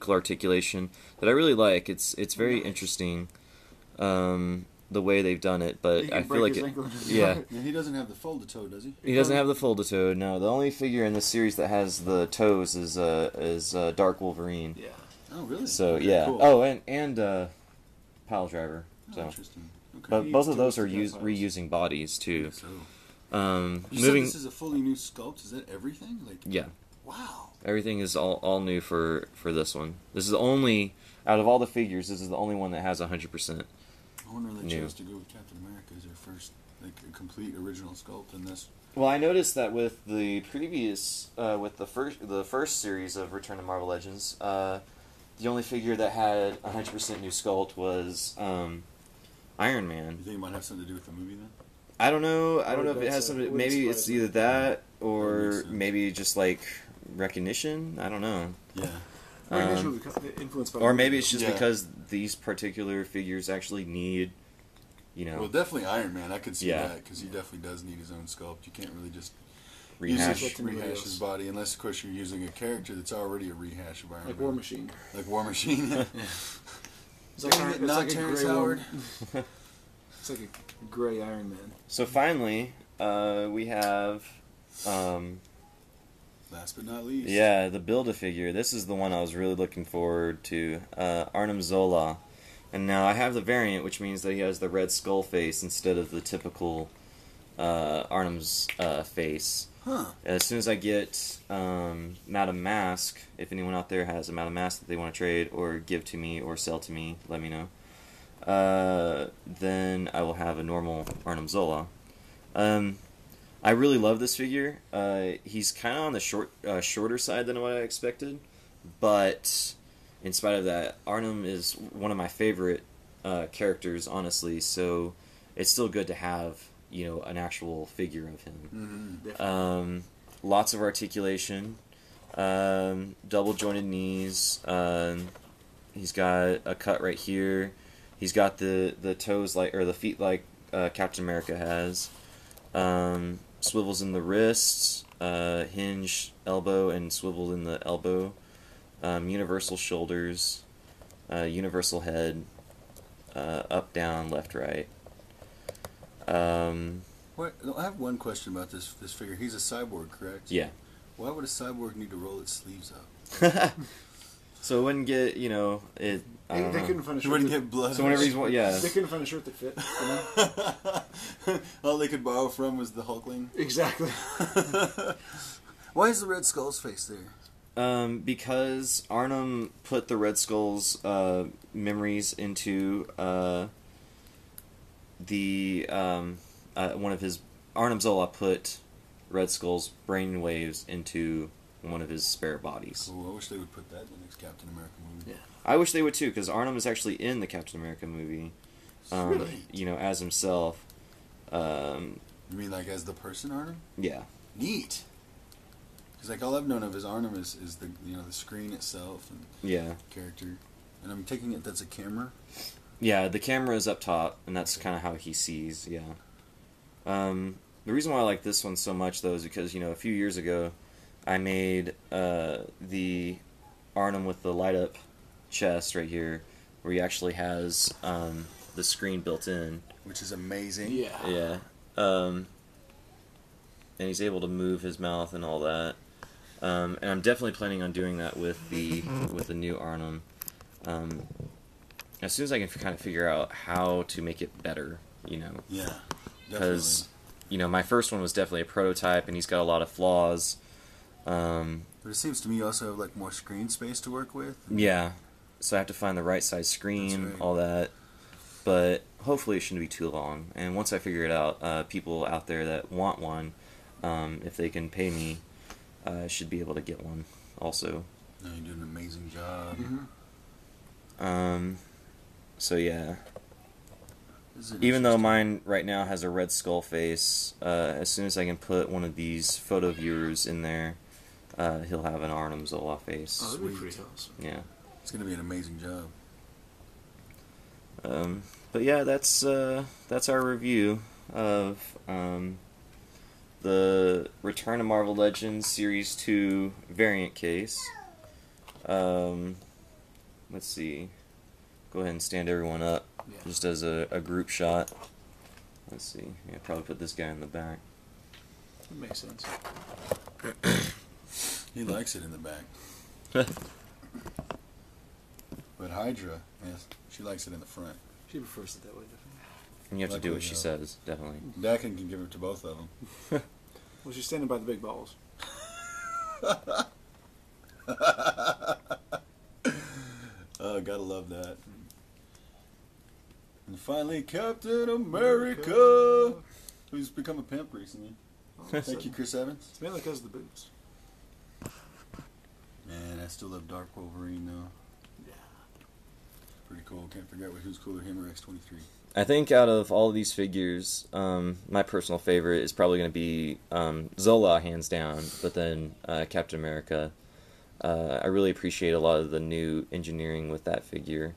articulation that I really like. It's very interesting, the way they've done it, but I feel like yeah. Yeah, he doesn't have the folded toe, does he? He doesn't have the folded toe. No, the only figure in this series that has the toes is Dark Wolverine. Yeah. Oh, really? So Okay, yeah. cool. Oh, and Pile Driver. Oh, So, interesting. Okay. but both of those are Toes to reusing bodies too. So, you Moving. said this is a fully new sculpt. Is that everything? Like, Yeah. wow. Everything is all new for this one. This is the only, out of all the figures, this is the only one that has 100%. I wonder if they New. chose to go with Captain America as their first, like, a complete original sculpt in this. Well, I noticed that with the previous, with the first series of Return to Marvel Legends, the only figure that had 100% new sculpt was Iron Man. You think it might have something to do with the movie then? I don't know. I don't know if it that's has a- something. wouldn't Maybe surprise it's me. either that That or makes sense. maybe just like recognition. I don't know. Yeah. Influenced by Or maybe it's just Yeah. because these particular figures actually need, you know, Well, definitely Iron Man. I could see Yeah. that because he definitely does need his own sculpt. You can't really just rehash. rehash his body unless, of course, you're using a character that's already a rehash of Iron like Man. War Machine. Like War Machine. It's like, Dang it, it's not like a Terrence gray Howard. It's like a gray Iron Man. So finally, we have, Last but not least. yeah, the Build-A-Figure. This is the one I was really looking forward to. Arnim Zola. And now I have the variant, which means that he has the red skull face instead of the typical Arnim's face. Huh. As soon as I get Madame Mask, if anyone out there has a Madame Mask that they want to trade or give to me or sell to me, let me know. Then I will have a normal Arnim Zola. I really love this figure. He's kind of on the shorter side than what I expected, but in spite of that, Arnim is one of my favorite characters, honestly. So it's still good to have, you know, an actual figure of him. Mm-hmm. Lots of articulation, double jointed knees. He's got a cut right here. He's got the toes or the feet like Captain America has. Swivels in the wrists, hinge elbow and swivel in the elbow. Universal shoulders, universal head, up, down, left, right. What? I have one question about this figure. He's a cyborg, correct? Yeah. Why would a cyborg need to roll its sleeves up? So it wouldn't get, you know, it. I They don't know. couldn't find a He shirt. wouldn't that- get blood. So whenever he's yeah. They couldn't find a shirt that fit. You know? All they could borrow from was the Hulkling. Exactly. Why is the Red Skull's face there? Because Arnim put the Red Skull's memories into one of his. Arnim Zola put Red Skull's brain waves into one of his spare bodies. Cool. I wish they would put that in the next Captain America movie. Yeah. I wish they would too, because Arnim is actually in the Captain America movie. Really? You know, as himself. You mean like as the person Arnim? Yeah. Neat. Because like all I've known of is Arnim is the the screen itself and Yeah. character, and I'm taking it that's a camera. Yeah, the camera is up top, and that's kind of how he sees, yeah. The reason why I like this one so much, though, is because, you know, a few years ago, I made the Arnim with the light-up chest right here, where he actually has the screen built in. Which is amazing. Yeah. Yeah. And he's able to move his mouth and all that. And I'm definitely planning on doing that with the new Arnim. As soon as I can kind of figure out how to make it better, you know. Yeah. Because, Definitely. you know, my first one was definitely a prototype, and he's got a lot of flaws. But it seems to me you also have like more screen space to work with. Yeah. So I have to find the right size screen, That's right. all that. But hopefully it shouldn't be too long. And once I figure it out, people out there that want one, if they can pay me, should be able to get one also. No, you do an amazing job. Mm-hmm. So yeah. This is an Even though interesting- mine right now has a red skull face, as soon as I can put one of these photo viewers in there, he'll have an Arnim Zola face. Oh, that'd be Sweet. pretty awesome. Yeah. It's going to be an amazing job. But yeah, that's our review of the Return to Marvel Legends Series 2 variant case. let's see. Go ahead and stand everyone up, Yeah. just as a group shot. Let's see. Yeah, probably put this guy in the back. That makes sense. He likes it in the back. But Hydra, yes, she likes it in the front. She prefers it that way, definitely. And you have to do Luckily, what she no. says, definitely. Dakin can give it to both of them. Well, she's standing by the big balls. Oh, gotta love that. And finally, Captain America, who's become a pimp recently. Thank you, Chris Evans. It's mainly because of the boots. Man, I still love Dark Wolverine though. Yeah. Pretty cool. Can't figure out who's cooler, him or X-23. I think out of all of these figures, my personal favorite is probably going to be Zola, hands down, but then Captain America. I really appreciate a lot of the new engineering with that figure,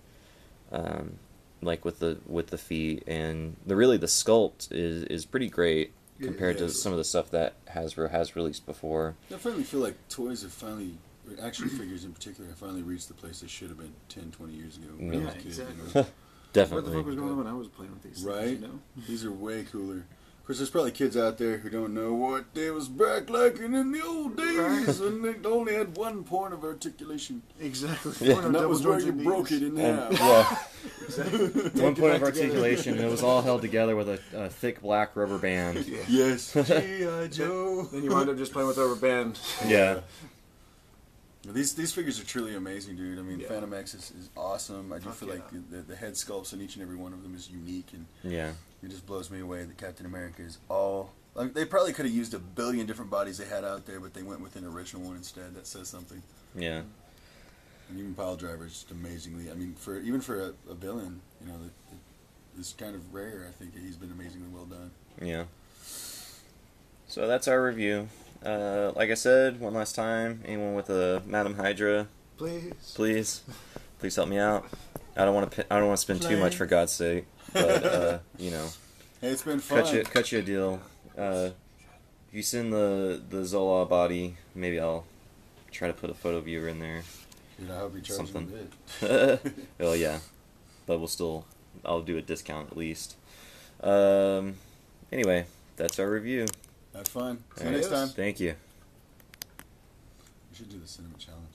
like with the feet, and the sculpt is pretty great compared to some of the stuff that Hasbro has released before. I finally feel like toys have finally, or action figures in particular, have finally reached the place they should have been 10, 20 years ago. When I was a kid, exactly. You know? Definitely. What the fuck was going on when I was playing with these Right? things, you know? These are way cooler. Of course, there's probably kids out there who don't know what they was back like in the old days when they only had one point of articulation. Exactly. Yeah. And that was where you broke it in half. Yeah. Exactly. One point of back together. articulation, and it was all held together with a thick black rubber band. Yeah. Yes. G.I. Joe. Then you wind up just playing with rubber band. Yeah. These figures are truly amazing, dude. I mean, Yeah. Phantom X is awesome. I do Fuck feel yeah. like the head sculpts in each and every one of them is unique, and Yeah. it just blows me away that Captain America is all... Like, they probably could have used a billion different bodies they had out there, but they went with an original one instead. That says something. Yeah. And even Pile Driver is just amazingly... I mean, even for a villain, you know, it's kind of rare. I think he's been amazingly well done. Yeah. So that's our review. Like I said, one last time, anyone with a Madam Hydra, Please. please help me out. I don't want to spend too much, for God's sake, but you know, Hey, it's been fun. cut you a deal. If you send the Zola body, maybe I'll try to put a photo viewer in there. Dude, I hope you charge Something. him a bit. Oh yeah, but I'll do a discount at least. Anyway, that's our review. Have fun. See you All right. next time. Thank you. We should do the cinema challenge.